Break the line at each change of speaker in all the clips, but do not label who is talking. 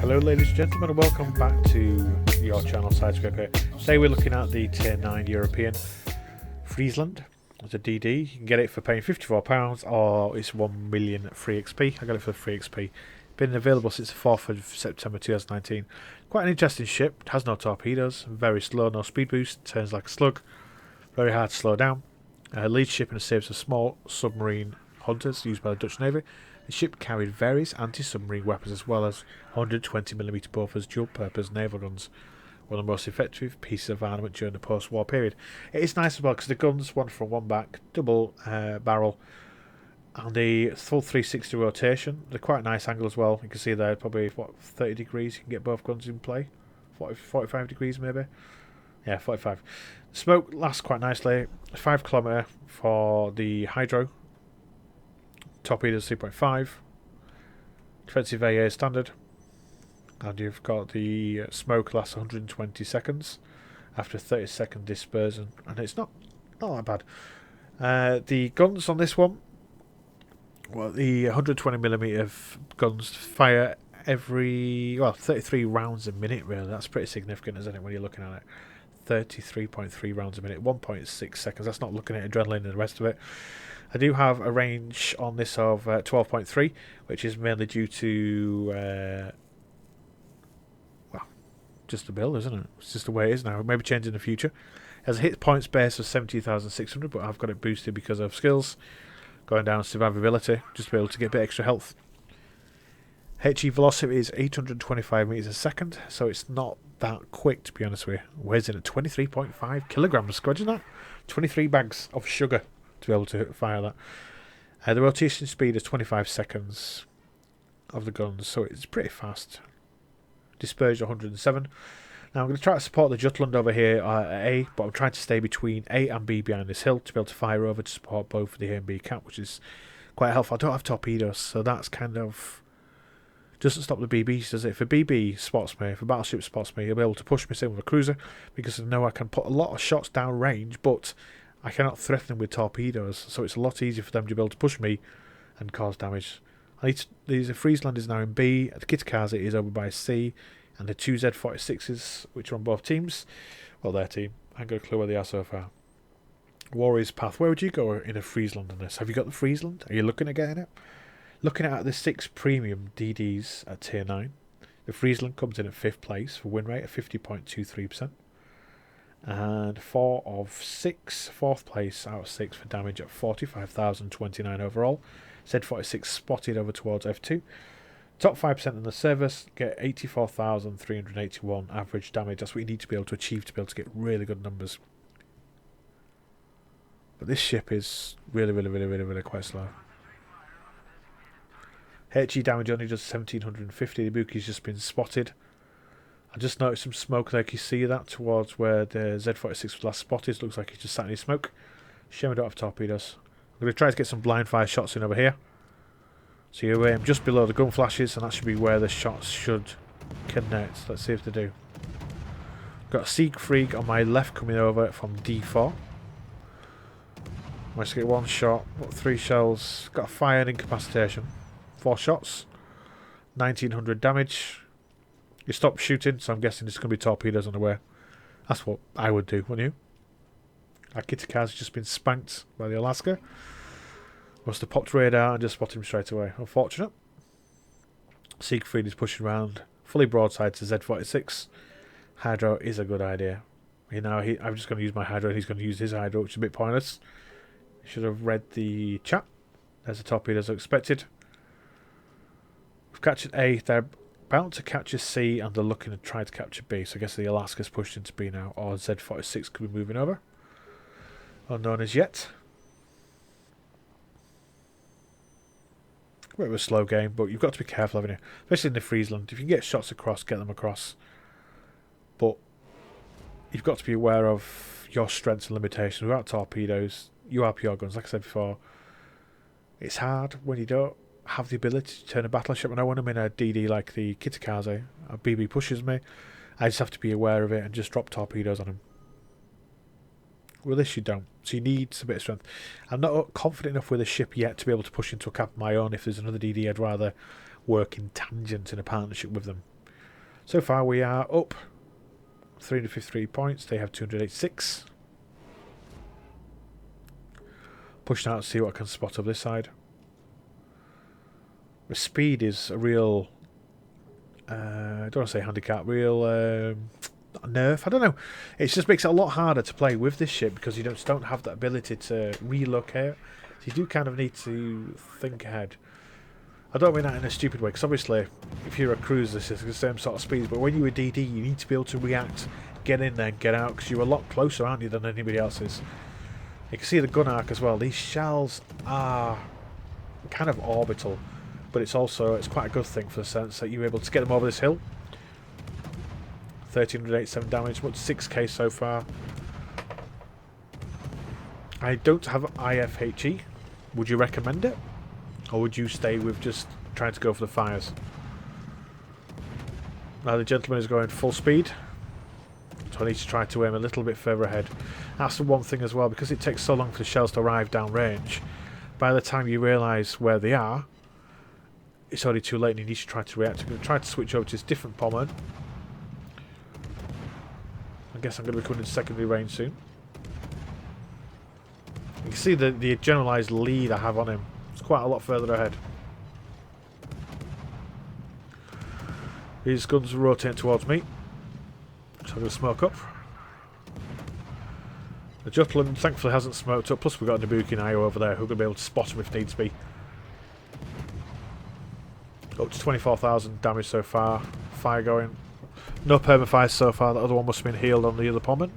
Hello ladies and gentlemen and welcome back to your channel Sidescraper. Today we're looking at the Tier 9 European Friesland. It's a DD. You can get it for paying £54 or it's 1 million free XP. I got it for free XP. Been available since the 4th of September 2019. Quite an interesting ship. It has no torpedoes. Very slow, no speed boost. Turns like a slug. Very hard to slow down. Leads ship in a series of small submarine hunters used by the Dutch Navy. The ship carried various anti-submarine weapons as well as 120mm Bofors dual-purpose naval guns, one of the most effective pieces of armament during the post-war period. It is nice as well because the guns, one front, one back, double barrel, and the full 360 rotation. They're quite a nice angle as well. You can see there probably, what, 30 degrees you can get both guns in play. 45 degrees maybe. Yeah, 45. Smoke lasts quite nicely. 5 kilometre for the hydro. Torpedoes 3.5. Defensive AA standard. And you've got the smoke lasts 120 seconds after 30-second dispersion. And it's not that bad. The guns on this one, well, the 120mm guns fire every, 33 rounds a minute really. That's pretty significant, isn't it, when you're looking at it? 33.3 rounds a minute, 1.6 seconds. That's not looking at adrenaline and the rest of it. I do have a range on this of 12.3, which is mainly due to, just the build, isn't it? It's just the way it is now. It may be changed in the future. It has a hit points base of 17,600, but I've got it boosted because of skills. Going down survivability, just to be able to get a bit extra health. HE velocity is 825 meters a second, so it's not that quick, to be honest with you. Weighs in at 23.5 kilograms. Imagine that. 23 bags of sugar to be able to fire that. The rotation speed is 25 seconds of the guns, so it's pretty fast. Dispersion 107. Now I'm going to try to support the Jutland over here at A, but I'm trying to stay between A and B behind this hill to be able to fire over to support both the A and B cap, which is quite helpful. I don't have torpedoes, so that's kind of doesn't stop the BBs, does it? If a BB spots me, if a battleship spots me, he'll be able to push me in with a cruiser because I know I can put a lot of shots down range, but I cannot threaten them with torpedoes, so it's a lot easier for them to be able to push me and cause damage. The Friesland is now in B, the Kitakaze is over by C, and the two Z46s, which are on both teams, well, their team, I haven't got a clue where they are so far. Warrior's Path, where would you go in a Friesland on this? Have you got the Friesland? Are you looking at getting it? Looking at the 6 premium DDs at Tier 9, the Friesland comes in at 5th place for win rate of 50.23%. And 4 of 6, 4th place out of 6 for damage at 45,029 overall. Z46 spotted over towards F2. Top 5% in the service get 84,381 average damage. That's what you need to be able to achieve to be able to get really good numbers. But this ship is really quite slow. HE damage only does 1,750. The Buki's just been spotted. I just noticed some smoke there. Can you see that towards where the Z46 was last spotted? Looks like he's just sat in his smoke. Shame I don't have torpedoes. I'm going to try to get some blind fire shots in over here. So you aim just below the gun flashes, and that should be where the shots should connect. Let's see if they do. Got a Siegfried on my left coming over from D4. Managed to get 1 shot. Got 3 shells. Got a fire and incapacitation. 4 shots. 1,900 damage. You stop shooting, so I'm guessing there's going to be torpedoes on the way. That's what I would do, wouldn't you? Our Kitakaze has just been spanked by the Alaska. Must have popped radar and just spotted him straight away. Unfortunate. Siegfried is pushing around. Fully broadside to Z46. Hydro is a good idea. You know, I'm just going to use my Hydro and he's going to use his Hydro, which is a bit pointless. Should have read the chat. There's the torpedoes as expected. We've captured A. They're about to capture C and they're looking to try to capture B. So I guess the Alaska's pushed into B now. Or Z46 could be moving over. Unknown as yet. A bit of a slow game, but you've got to be careful, haven't you? Especially in the Friesland. If you can get shots across, get them across. But you've got to be aware of your strengths and limitations. Without torpedoes, URPR guns, like I said before, it's hard when you don't have the ability to turn a battleship. I know when I'm in a DD like the Kitakaze, a BB pushes me, I just have to be aware of it and just drop torpedoes on him. With this you don't, so you need a bit of strength. I'm not confident enough with a ship yet to be able to push into a cap of my own. If there's another DD, I'd rather work in tangent in a partnership with them. So far we are up 353 points. They have 286. Pushing out to see what I can spot up this side. The speed is a real, I don't want to say handicap, real nerf. I don't know. It just makes it a lot harder to play with this ship because you don't have that ability to relocate. So you do kind of need to think ahead. I don't mean that in a stupid way, because obviously, if you're a cruiser, it's the same sort of speeds. But when you're a DD, you need to be able to react, get in there, get out, because you're a lot closer, aren't you, than anybody else is. You can see the gun arc as well. These shells are kind of orbital, but it's quite a good thing for the sense that you're able to get them over this hill. 1387 damage, much 6k so far. I don't have IFHE. Would you recommend it? Or would you stay with just trying to go for the fires? Now the gentleman is going full speed. So I need to try to aim a little bit further ahead. That's the one thing as well, because it takes so long for the shells to arrive downrange. By the time you realise where they are, it's already too late and you need to try to react. I'm going to try to switch over to this different pommer. I guess I'm going to be coming into secondary range soon. You can see the generalised lead I have on him. It's quite a lot further ahead. His guns are rotating towards me. So I'm going to smoke up. The Jutland thankfully hasn't smoked up, plus we've got a Nabucco and Io over there who are going to be able to spot him if needs be. Up to 24,000 damage so far. Fire going. No permafire so far, the other one must have been healed on the other pommer.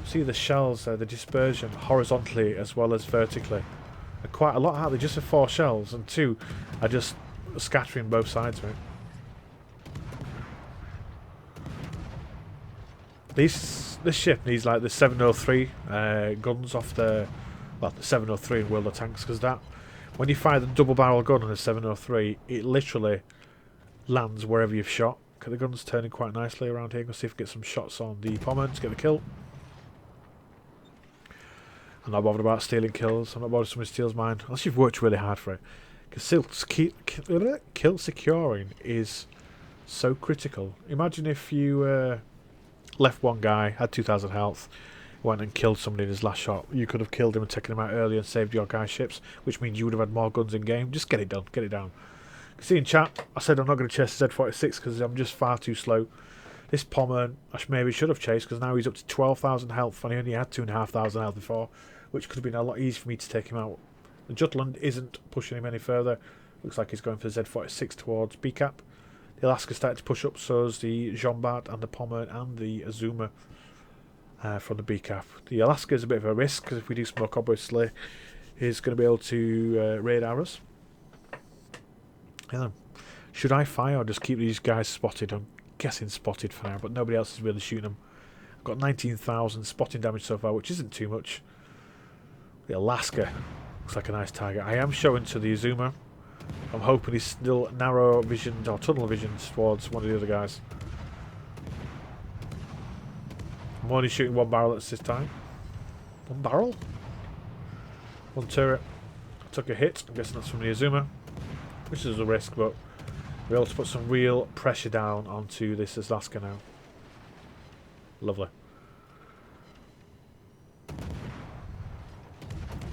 See the shells there, the dispersion horizontally as well as vertically. They're quite a lot, aren't they? Just for 4 shells, and 2 are just scattering both sides of it. This ship needs like the 703 guns off the 703 in World of Tanks, because that, when you fire the double barrel gun on a 703, it literally lands wherever you've shot. Okay, the gun's turning quite nicely around here. Let's see if we get some shots on the pommer to get the kill. I'm not bothered about stealing kills. I'm not bothered if somebody steals mine, unless you've worked really hard for it. Because kill securing is so critical. Imagine if you left one guy, had 2,000 health, went and killed somebody in his last shot. You could have killed him and taken him out earlier and saved your guy's ships, which means you would have had more guns in game. Just get it done. Get it down. You can see in chat, I said I'm not going to chase the Z46 because I'm just far too slow. This pommer, I maybe should have chased, because now he's up to 12,000 health and he only had 2,500 health before, which could have been a lot easier for me to take him out. The Jutland isn't pushing him any further. Looks like he's going for the Z46 towards B-cap. The Alaska started to push up, so is the Jean Bart and the pommer and the Azuma from the B-cap. The Alaska is a bit of a risk, because if we do smoke, obviously, he's going to be able to radar us. Yeah. Should I fire or just keep these guys spotted? I'm guessing spotted for now, but nobody else is really shooting them. I've got 19,000 spotting damage so far, which isn't too much. The Alaska looks like a nice target. I am showing to the Azuma. I'm hoping he's still narrow visioned or tunnel visioned towards one of the other guys. I'm only shooting one barrel at this time. One barrel? One turret. I took a hit. I'm guessing that's from the Azuma, which is a risk, but we're able to put some real pressure down onto this Alaska now. Lovely.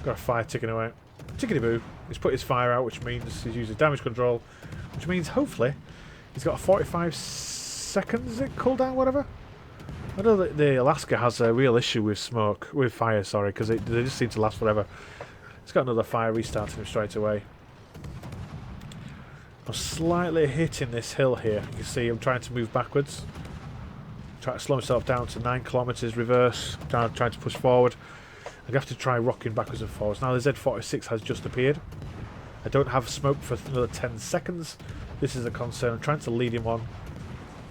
Got a fire ticking away. Tickety boo. He's put his fire out, which means he's using damage control, which means hopefully he's got a 45 seconds, is it? Cooldown, whatever. I know that the Alaska has a real issue with fire, sorry, because they just seem to last forever. He's got another fire restarting him straight away. I'm slightly hitting this hill here. You can see I'm trying to move backwards. Try to slow myself down to 9 kilometers reverse. Trying to push forward. I'm going to have to try rocking backwards and forwards. Now the Z46 has just appeared. I don't have smoke for another 10 seconds. This is a concern. I'm trying to lead him on,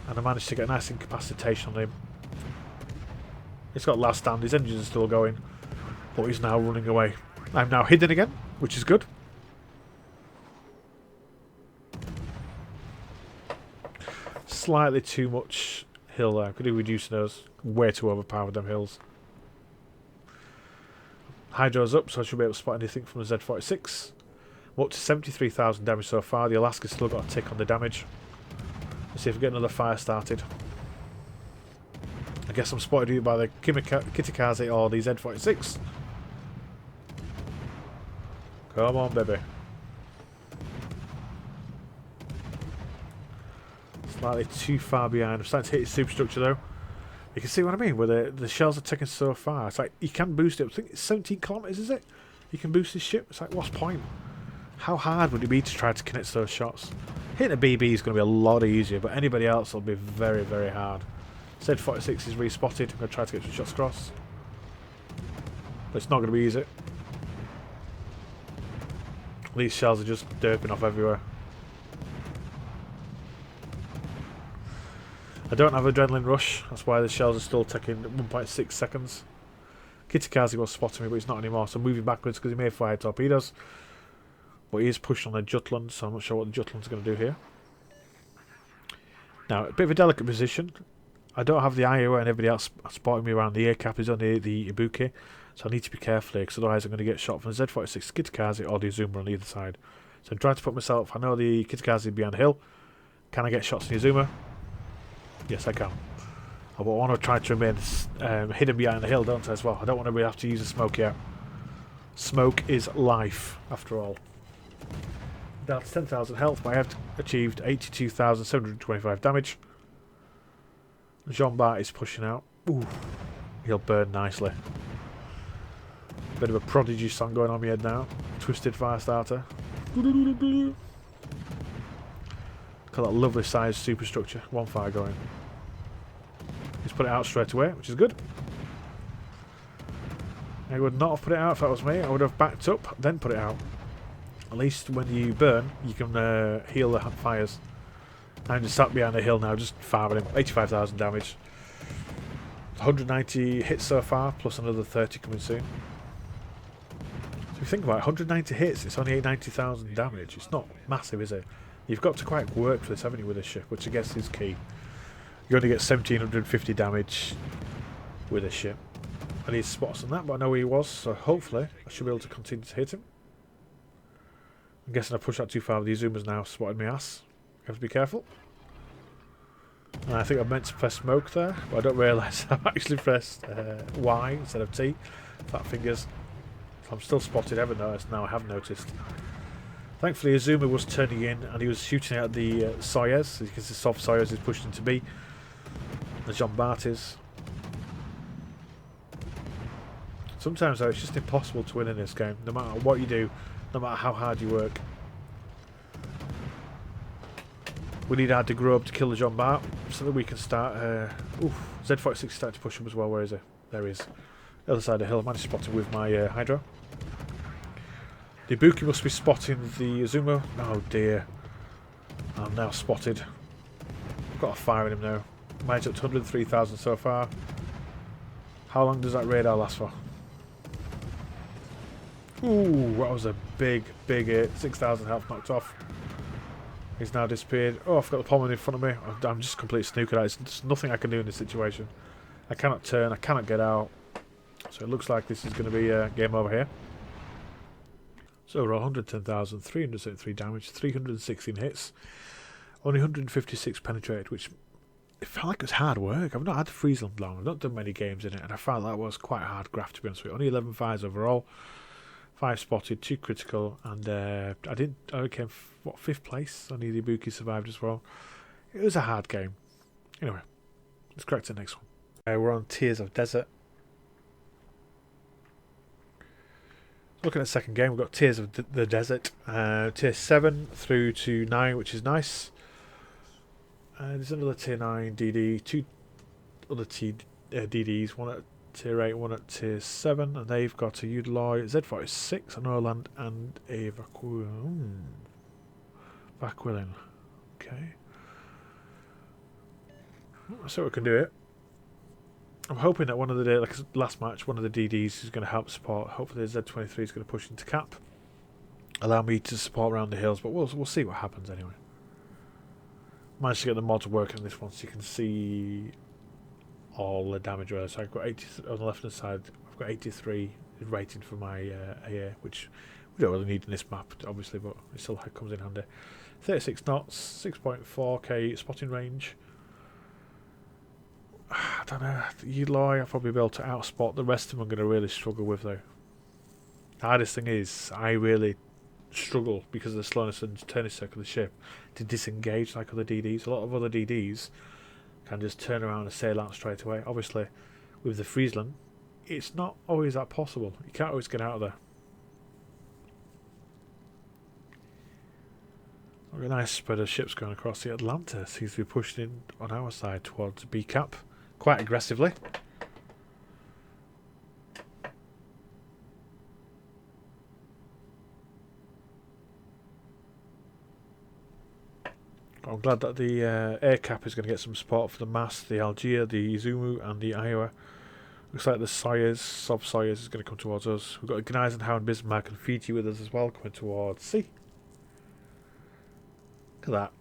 and I managed to get a nice incapacitation on him. He's got last stand. His engines are still going, but he's now running away. I'm now hidden again, which is good. Slightly too much hill there. Could do reducing those. Way too overpowered, them hills. Hydro's up, so I should be able to spot anything from the Z46. I'm up to 73,000 damage so far. The Alaska's still got a tick on the damage. See if we get another fire started. I guess I'm spotted either by the Kitikaze or the Z46. Come on, baby. Slightly too far behind. I'm starting to hit his superstructure though. You can see what I mean, where the shells are taking so far. It's like you can boost it. I think it's 17 kilometers, is it? You can boost this ship. It's like, what's the point? How hard would it be to try to connect those shots? Hitting a BB is going to be a lot easier, but anybody else will be very, very hard. Z46 is respotted. I'm going to try to get some shots across. But it's not going to be easy. These shells are just derping off everywhere. I don't have adrenaline rush. That's why the shells are still taking 1.6 seconds. Kitikaze was spotting me, but he's not anymore. So I'm moving backwards because he may fire torpedoes. But he is pushed on the Jutland, so I'm not sure what the Jutland's going to do here. Now, a bit of a delicate position. I don't have the Iowa and everybody else spotting me around the air cap is on the Ibuki. So I need to be careful here, because otherwise I'm going to get shot from the Z46 Kitikaze or the Azuma on either side. So I'm trying to put myself... I know the Kitikaze is behind the hill. Can I get shots on the Azuma? Yes, I can. I want to try to remain hidden behind the hill, don't I, as well? I don't want to have to use the smoke yet. Smoke is life, after all. Down to 10,000 health, but I have achieved 82,725 damage. Jean Bart is pushing out. Ooh, he'll burn nicely. Bit of a Prodigy song going on my head now. Twisted fire starter. Got that lovely sized superstructure. One fire going. He's put it out straight away, which is good. I would not have put it out if that was me. I would have backed up, then put it out. At least when you burn, you can heal the fires. I'm just sat behind the hill now, just firing him. 85,000 damage. 190 hits so far, plus another 30 coming soon. So if you think about it, 190 hits, it's only 90,000 damage. It's not massive, is it? You've got to quite work for this, haven't you, with this ship, which I guess is key. You only get 1,750 damage with this ship. I need spots on that, but I know where he was, so hopefully I should be able to continue to hit him. I'm guessing I pushed that too far. The Azuma's now spotted my ass. I have to be careful. And I think I meant to press smoke there, but I don't realise I've actually pressed Y instead of T. Fat fingers. So I'm still spotted, I haven't noticed. Now I have noticed. Thankfully Azuma was turning in and he was shooting at the Soyuz, because the soft Soyuz is pushed into B. The Jean Bart is. Sometimes though, it's just impossible to win in this game, no matter what you do, no matter how hard you work. We need hard to grow up to kill the Jean Bart so that we can start... Z46 is starting to push him as well. Where is he? There he is. The other side of the hill. I managed to spot him with my Hydra. The Ibuki must be spotting the Azuma. Oh dear. I'm now spotted. I've got a fire in him now. Mine's up to 103,000 so far. How long does that radar last for? Ooh, that was a big hit. 6,000 health knocked off. He's now disappeared. Oh, I've got the pommel in front of me. I'm just completely snookered out. There's nothing I can do in this situation. I cannot turn. I cannot get out. So it looks like this is going to be a game over here. So we're 110,373 damage, 316 hits, only 156 penetrated, which it felt like it was hard work. I've not had Friesland long. I've not done many games in it, and I found that was quite a hard graft, to be honest with you. Only 11 fires overall. 5 spotted, 2 critical, and I came, 5th place? Only the Ibuki survived as well. It was a hard game. Anyway, let's crack to the next one. We're on Tears of Desert. Looking at the second game, we've got Tears of the Desert. Tier 7 through to 9, which is nice. There's another Tier 9 DD, 2 other DDs, one at Tier 8, one at Tier 7, and they've got a Udaloy, Z46, an Orland, and a Vaquillin. Okay. So we can do it. I'm hoping that one of the like last match, one of the DDs is going to help support. Hopefully the Z23 is going to push into cap, allow me to support around the hills. But we'll see what happens anyway. Managed to get the mods working on this one, so you can see all the damage. So I've got 80 on the left hand side. I've got 83 rating for my AA, which we don't really need in this map, obviously, but it still comes in handy. 36 knots, 6.4k spotting range. I don't know. Eloy, I'll probably be able to outspot. The rest of them I'm going to really struggle with, though. The hardest thing is, I really struggle because of the slowness and turning circle of the ship to disengage like other DDs. A lot of other DDs can just turn around and sail out straight away. Obviously, with the Friesland, it's not always that possible. You can't always get out of there. A nice spread of ships going across the Atlanta. Seems to be pushed in on our side towards B cap quite aggressively. I'm glad that the air cap is going to get some support for the mast, the Algier, the Izumu and the Iowa. Looks like the Sob Sawyers is going to come towards us. We've got Geisenhower, Bismarck and Fiji with us as well, coming towards C. Look at that.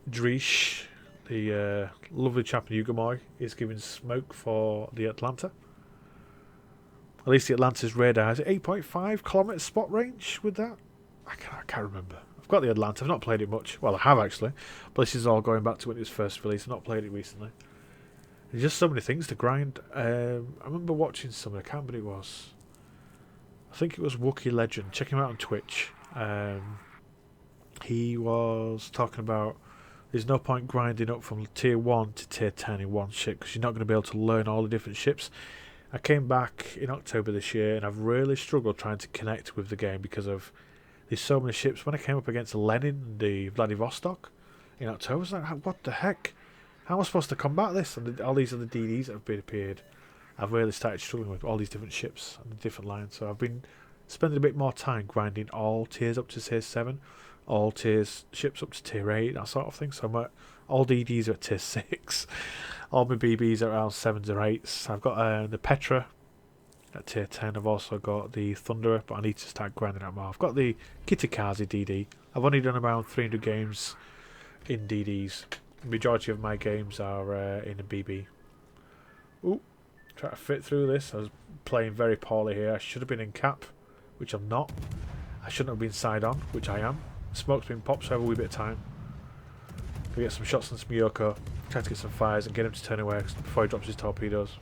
Dreesh, the lovely chap in Ugamoy, is giving smoke for the Atlanta. At least the Atlanta's radar has 8.5 kilometre spot range with that. I can't remember. I've got the Atlanta. I've not played it much. Well, I have actually. But this is all going back to when it was first released. I've not played it recently. There's just so many things to grind. I remember watching something. I can't remember what it was. I think it was Wookiee Legend. Check him out on Twitch. He was talking about there's no point grinding up from tier 1 to tier 10 in one ship because you're not going to be able to learn all the different ships. I came back in October this year and I've really struggled trying to connect with the game because of there's so many ships. When I came up against Lenin and the Vladivostok in October, I was like, what the heck? How am I supposed to combat this? And all these other DDs that have been appeared, I've really started struggling with all these different ships and the different lines. So I've been spending a bit more time grinding all tiers up to tier 7, all tiers ships up to tier 8, that sort of thing. So I'm at, all DDs are at tier 6, all my BBs are around 7s or 8s. I've got the Petra at tier 10. I've also got the Thunderer, but I need to start grinding out more. I've got the Kitakazi DD. I've only done around 300 games in DDs. The majority of my games are in a BB. Ooh, try to fit through this. I was playing very poorly here. I should have been in cap, which I'm not. I shouldn't have been side on, which I am. Smoke's been popped, so I have a wee bit of time. Gonna get some shots on Smiyoko. Try to get some fires and get him to turn away before he drops his torpedoes.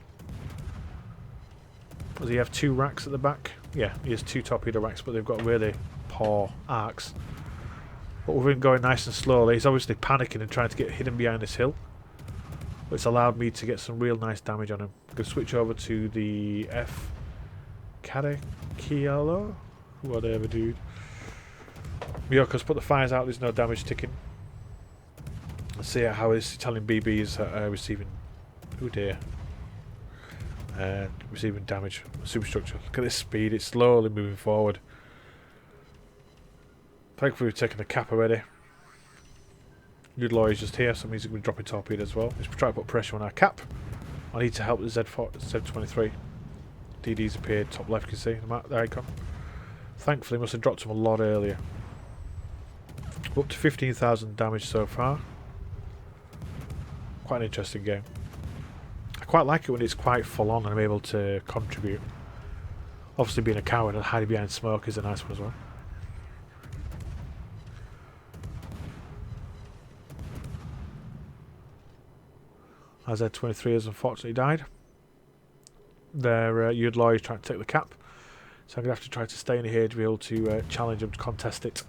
Does he have 2 racks at the back? Yeah, he has 2 torpedo racks, but they've got really poor arcs. But we've been going nice and slowly. He's obviously panicking and trying to get hidden behind this hill. But it's allowed me to get some real nice damage on him. I'm going to switch over to the F. Karakialo? Whatever, dude. Miyoko's put the fires out. There's no damage ticking. Let's see how his Italian BB is receiving. Oh dear. Receiving damage. Superstructure. Look at this speed. It's slowly moving forward. Thankfully we've taken the cap already. Udloy is just here, so it means we're going to be dropping torpedoes as well. Let's try to put pressure on our cap. I need to help the Z23. DD's appeared top left, you can see the map, the icon. Thankfully must have dropped him a lot earlier. Up to 15,000 damage so far. Quite an interesting game. I quite like it when it's quite full on and I'm able to contribute. Obviously being a coward and hiding behind smoke is a nice one as well. Z23 has unfortunately died. Their Udloy is trying to take the cap. So I'm going to have to try to stay in here to be able to challenge them to contest it.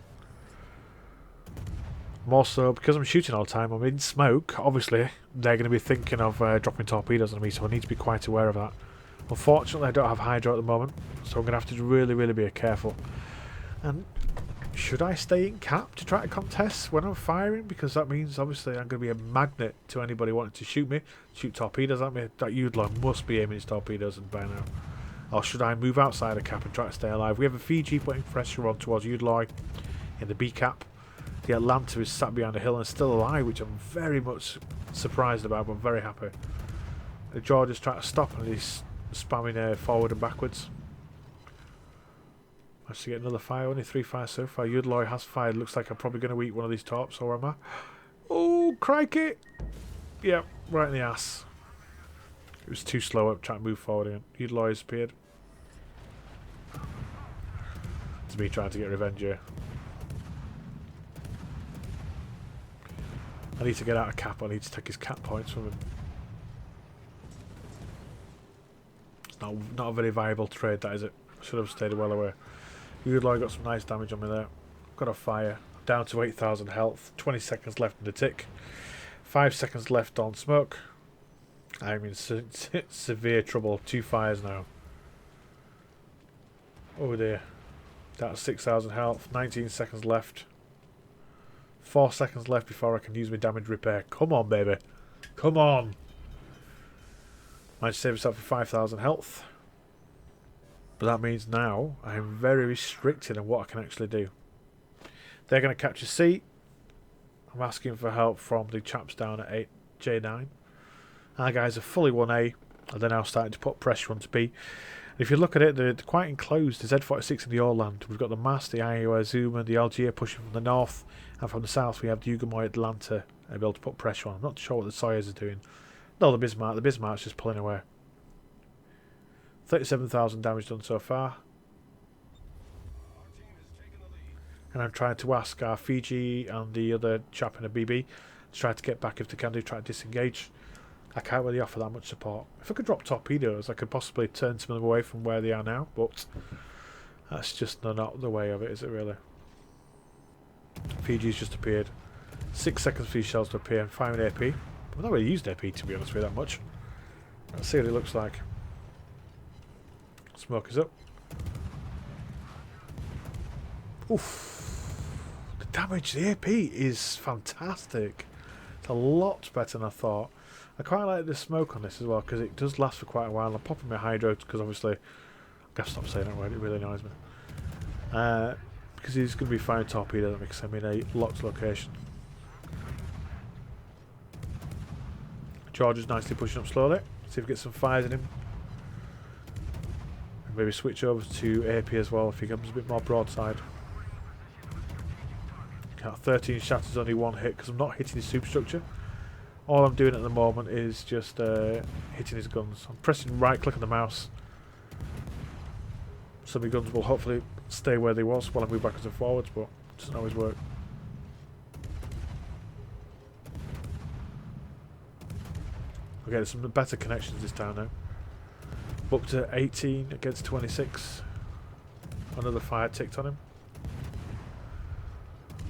More so, because I'm shooting all the time, I'm in smoke, obviously they're going to be thinking of dropping torpedoes on me, so I need to be quite aware of that. Unfortunately I don't have Hydro at the moment, so I'm going to have to really be careful. And should I stay in cap to try to contest when I'm firing? Because that means obviously I'm going to be a magnet to anybody wanting to shoot me, shoot torpedoes at me. That Udloy must be aiming his torpedoes by now. Or should I move outside of cap and try to stay alive? We have a Fiji putting pressure on towards Udloy in the B cap. The Atlanta is sat behind a hill and still alive, which I'm very much surprised about, but I'm very happy. The George is trying to stop and he's spamming forward and backwards. Managed to get another fire, only 3 fires so far. Udloy has fired, looks like I'm probably going to eat one of these torps, or am I? Oh, crikey! Yeah, right in the ass. It was too slow up trying to move forward again. Udloy has appeared. It's me trying to get revenge here. I need to get out of cap. I need to take his cap points from him. It's not a very viable trade, that is it? Should have stayed well away. Udloy got some nice damage on me there. Got a fire. Down to 8,000 health. 20 seconds left in the tick. 5 seconds left on smoke. I'm in severe trouble. 2 fires now. Oh dear. That's 6,000 health. 19 seconds left. 4 seconds left before I can use my damage repair. Come on, baby. Come on. Managed to save myself for 5,000 health. But that means now I'm very restricted on what I can actually do. They're going to capture C. I'm asking for help from the chaps down at J9. Our guys are fully 1A. And they're now starting to put pressure onto B. And if you look at it, they're quite enclosed. There's Z46 in the Orland. We've got the MAST, the Iowa, Zuma, the Algier pushing from the north. And from the south we have the Ugamoy Atlanta able to put pressure on. I'm not sure what the Sawyers are doing. No, the Bismarck. The Bismarck's just pulling away. 37,000 damage done so far. And I'm trying to ask our Fiji and the other chap in a BB to try to get back if they can do, try to disengage. I can't really offer that much support. If I could drop torpedoes, I could possibly turn some of them away from where they are now, but that's just not the way of it, is it really? Fiji's just appeared. 6 seconds for these shells to appear and firing AP. I've not really used AP, to be honest with you, that much. Let's see what it looks like. Smoke is up. Oof. The damage, the AP is fantastic. It's a lot better than I thought. I quite like the smoke on this as well because it does last for quite a while. I'm popping my hydro because obviously I gotta stop saying that word, it really annoys me. Because he's going to be firing torpedoes that makes him in a locked location. George is nicely pushing up slowly. See if we get some fires in him. And maybe switch over to AP as well if he comes a bit more broadside. Got 13 shatters, only 1 hit because I'm not hitting his superstructure. All I'm doing at the moment is just hitting his guns. I'm pressing right click on the mouse. So my guns will hopefully stay where they was while I move backwards and forwards, but it doesn't always work. Okay, there's some better connections this time now. Up to 18 against 26. Another fire ticked on him.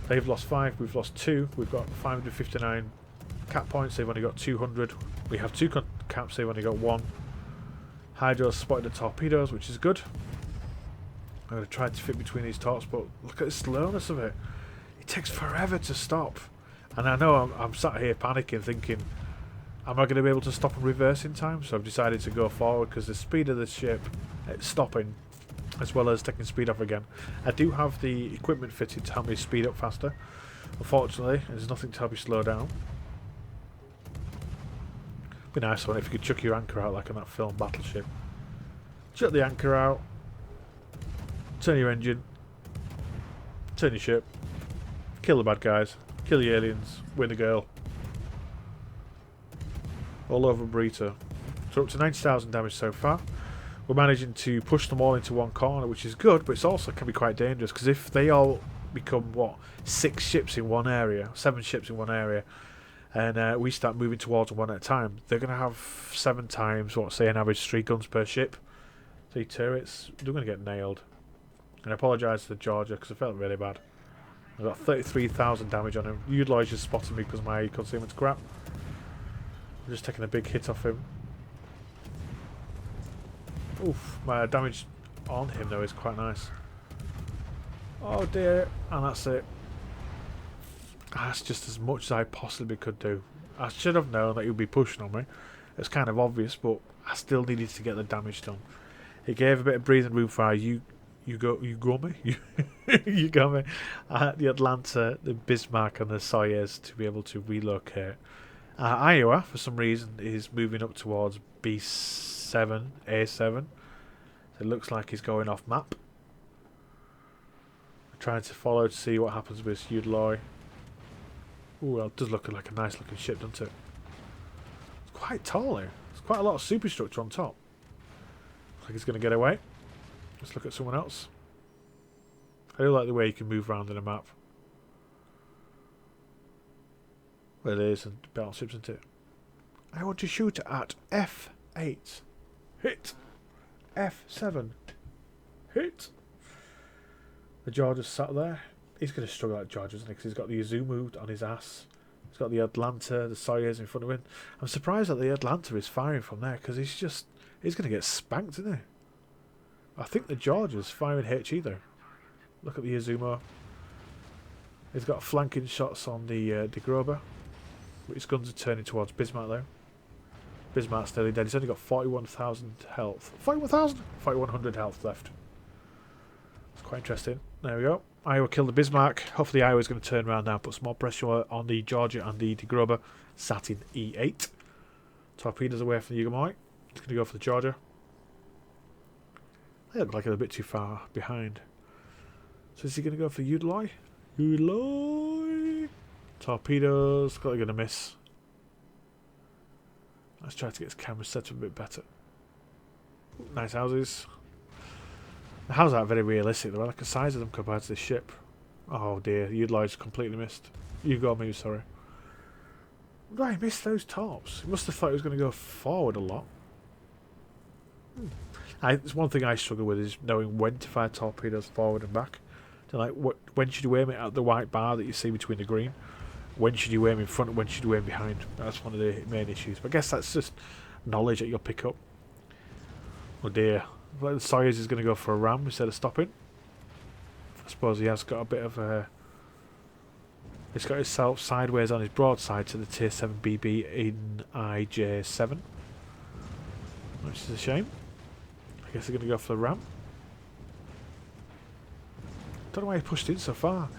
They've lost 5, we've lost 2. We've got 559 cap points, they've only got 200. We have 2 caps, they've only got 1. Hydro's spotted the torpedoes, which is good. I'm going to try to fit between these torps, but look at the slowness of it. It takes forever to stop. And I know I'm sat here panicking, thinking, am I going to be able to stop and reverse in time? So I've decided to go forward because the speed of the ship, it's stopping, as well as taking speed off again. I do have the equipment fitted to help me speed up faster. Unfortunately, there's nothing to help you slow down. Be nice one if you could chuck your anchor out like on that film Battleship. Chuck the anchor out. Turn your engine. Turn your ship. Kill the bad guys. Kill the aliens. Win the girl. All over Burrito. So up to 90,000 damage so far. We're managing to push them all into one corner, which is good, but it's also can be quite dangerous because if they all become, what, 6 ships in one area, 7 ships in one area, and we start moving towards them one at a time, they're going to have 7 times, what, say an average 3 guns per ship. 3 turrets, they're going to get nailed. And I apologise to Georgia because I felt really bad. I got 33,000 damage on him. Udloy's just spotted me because my concealment's crap. I'm just taking a big hit off him. Oof, my damage on him though is quite nice. Oh dear, and that's it. That's just as much as I possibly could do. I should have known that he would be pushing on me. It's kind of obvious, but I still needed to get the damage done. It gave a bit of breathing room for you got me, the Atlanta, the Bismarck, and the Sawyers to be able to relocate. Iowa, for some reason, is moving up towards B7, A7. So it looks like he's going off map. I'm trying to follow to see what happens with Udloy. Ooh, well, it does look like a nice looking ship, doesn't it? It's quite tall here. There's quite a lot of superstructure on top. Looks like he's going to get away. Let's look at someone else. I do like the way you can move around in a map. Well, it is a battleship, isn't it? I want to shoot at F8. Hit. F7. Hit. The George is sat there. He's going to struggle at George, isn't he? Because he's got the Izumo on his ass. He's got the Atlanta, the Soyuz in front of him. I'm surprised that the Atlanta is firing from there because he's going to get spanked, isn't he? I think the George is firing HE though. Look at the Izumo. He's got flanking shots on the Grober. His guns are turning towards Bismarck though. Bismarck's nearly dead. He's only got 41,000 health. 41,000? 4,100 health left. It's quite interesting. There we go. Iowa killed the Bismarck. Hopefully Iowa's going to turn around now, put some more pressure on the Georgia and the Grober. Sat in E8. Torpedoes away from the Yugomoy. He's going to go for the Georgia. They look like they're a bit too far behind. So is he going to go for Udaloy? Udaloy! Torpedoes. Got they're going to miss. Let's try to get his camera set up a bit better. Nice houses. The houses aren't very realistic. They're like the size of them compared to this ship. Oh dear, Udaloy's completely missed. You got me, sorry. Why he missed those tops? He must have thought he was going to go forward a lot. It's one thing I struggle with is knowing when to fire torpedoes forward and back. So like, when should you aim it at the white bar that you see between the green? When should you aim in front and when should you aim behind? That's one of the main issues. But I guess that's just knowledge that you'll pick up. Oh dear. Like the Soyuz is going to go for a ram instead of stopping. I suppose he has got a bit of a... He's got himself sideways on his broadside to the Tier 7 BB in IJ7. Which is a shame. I guess they're going to go for the ram. Don't know why he pushed in so far.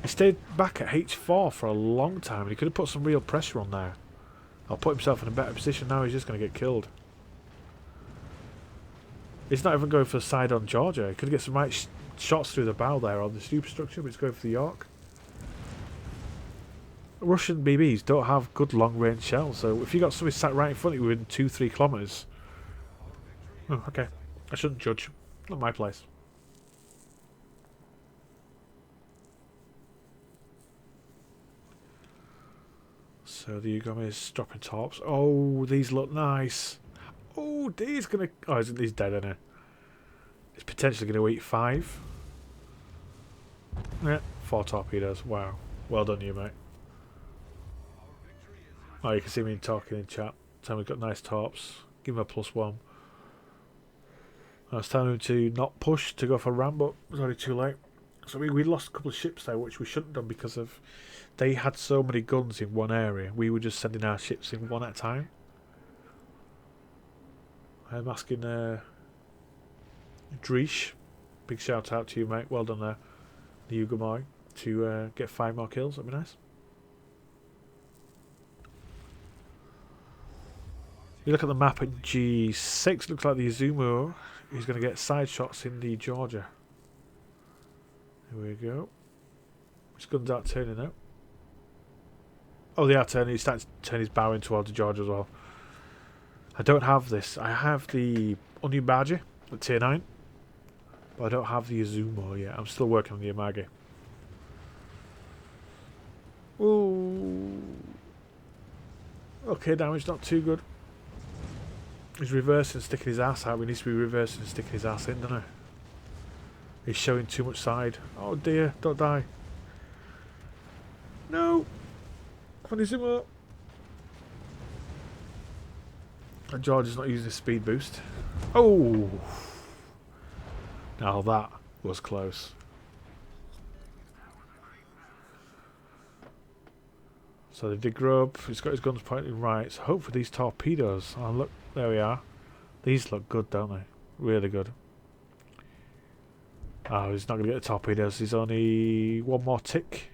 He stayed back at H4 for a long time and he could have put some real pressure on there. I'll put himself in a better position now. He's just going to get killed. He's not even going for the side on Georgia. He could get some right shots through the bow there on the superstructure, but he's going for the York. Russian BBs don't have good long-range shells, so if you got somebody sat right in front of you within 2-3 kilometres... Oh, okay. I shouldn't judge. Not my place. So the Ugami is dropping tops. Oh, these look nice. Oh, he's gonna... Oh, he's dead, isn't he? He's potentially going to eat 5. Yeah, 4 torpedoes. Wow. Well done, you, mate. Oh, you can see me talking in chat. Telling we've got nice torps. Give him a +1. I was telling him to not push, to go for ram, but it was already too late. So we lost a couple of ships there, which we shouldn't have done because of... They had so many guns in one area. We were just sending our ships in one at a time. I'm asking Dreesh, big shout out to you, mate. Well done there. The Yugomoy to get 5 more kills. That'd be nice. You look at the map at G6. Looks like the Izumo is going to get side shots in the Georgia. Here we go. Which guns aren't turning out? Oh, they are turning. He's starting to turn his bow in towards the Georgia as well. I don't have this. I have the Onion Barge at Tier 9. But I don't have the Izumo yet. I'm still working on the Amagi. Ooh. Okay, damage not too good. He's reversing and sticking his ass out. He needs to be reversing and sticking his ass in, doesn't he? He's showing too much side. Oh dear, don't die. No! Come on, Izumo. And George is not using his speed boost. Oh! Now that was close. So the dig grub, he's got his guns pointing right. So hope for these torpedoes. Oh look, there we are. These look good, don't they? Really good. Oh, he's not going to get the torpedoes. He's only one more tick.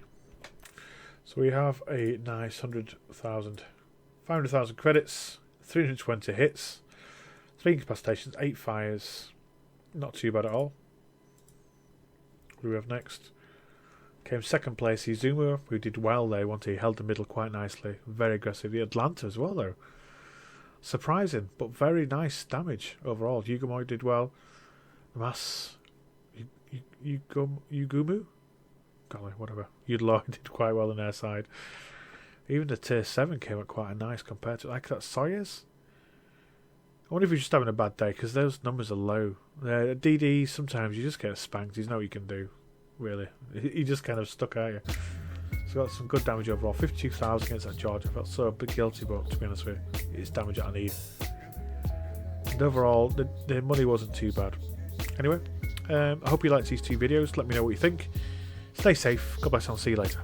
So we have a nice 500,000 credits, 320 hits, 3 incapacitations, 8 fires. Not too bad at all. What do we have next? Came second place, Izumo, who did well there. He held the middle quite nicely. Very aggressive. The Atlanta as well, though. Surprising, but very nice damage overall. Yugomoy did well. The mass... Yugumu? Golly, whatever. Udaloy did quite well on their side. Even the tier 7 came out quite nice compared to like that Sawyer's. I wonder if he's just having a bad day because those numbers are low. DD, sometimes you just get spanked. There's no what you can do, really. He just kind of stuck at you. So got some good damage overall. 52,000 against that charge. I felt so a bit guilty, but to be honest with you, it's damage that I need. And overall, the money wasn't too bad. Anyway, I hope you liked these two videos. Let me know what you think. Stay safe. God bless and I'll see you later.